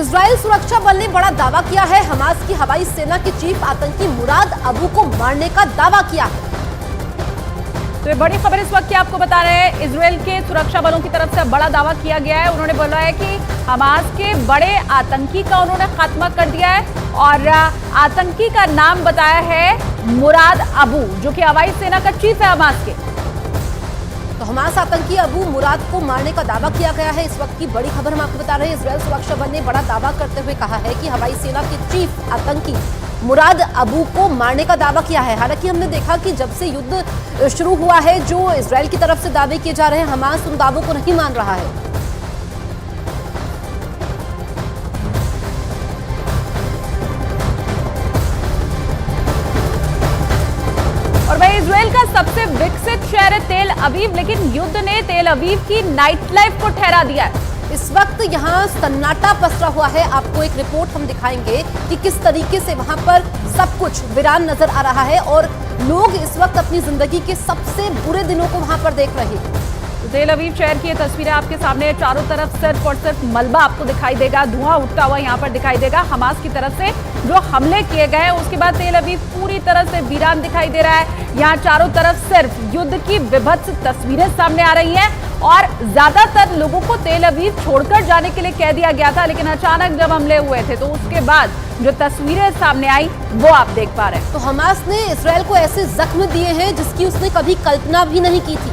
Israel सुरक्षा बल ने बड़ा दावा किया है। हमास की हवाई सेना के चीफ आतंकी मुराद अबू को मारने का दावा किया है। तो ये बड़ी खबर इस वक्त की आपको बता रहे हैं। इजराइल के सुरक्षा बलों की तरफ से बड़ा दावा किया गया है। उन्होंने बोला है कि हमास के बड़े आतंकी का उन्होंने खात्मा कर दिया है और आतंकी का नाम बताया है मुराद अबू, जो कि हवाई सेना का चीफ है हमास के। तो हमास आतंकी अबू मुराद को मारने का दावा किया गया है। इस वक्त की बड़ी खबर हम आपको बता रहे हैं। इजराइल सुरक्षा बल ने बड़ा दावा करते हुए कहा है कि हवाई सेना के चीफ आतंकी मुराद अबू को मारने का दावा किया है। हालांकि हमने देखा कि जब से युद्ध शुरू हुआ है, जो इजराइल की तरफ से दावे किए जा रहे हैं, हमास उन दावों को नहीं मान रहा है। और वही इजराइल का सबसे विकसित शहर है तेल अवीव, लेकिन युद्ध ने तेल अवीव की नाइट लाइफ को ठहरा दिया है। इस वक्त यहाँ सन्नाटा पसरा हुआ है। आपको एक रिपोर्ट हम दिखाएंगे कि किस तरीके से वहां पर सब कुछ वीरान नजर आ रहा है और लोग इस वक्त अपनी जिंदगी के सबसे बुरे दिनों को वहां पर देख रहे हैं। तो तेल अवीव शहर की ये तस्वीरें आपके सामने, चारों तरफ सिर्फ और सिर्फ मलबा आपको दिखाई देगा, धुआं उठता हुआ यहाँ पर दिखाई देगा। हमास की तरफ से जो हमले किए गए, उसके बाद तेल अवीव पूरी तरह से वीरान दिखाई दे रहा है। यहाँ चारों तरफ सिर्फ युद्ध की विभत्स तस्वीरें सामने आ रही हैं और ज्यादातर लोगों को तेल अवीव छोड़कर जाने के लिए कह दिया गया था, लेकिन अचानक जब हमले हुए थे तो उसके बाद जो तस्वीरें सामने आई वो आप देख पा रहे हैं। तो हमास ने इजराइल को ऐसे जख्म दिए हैं जिसकी उसने कभी कल्पना भी नहीं की थी।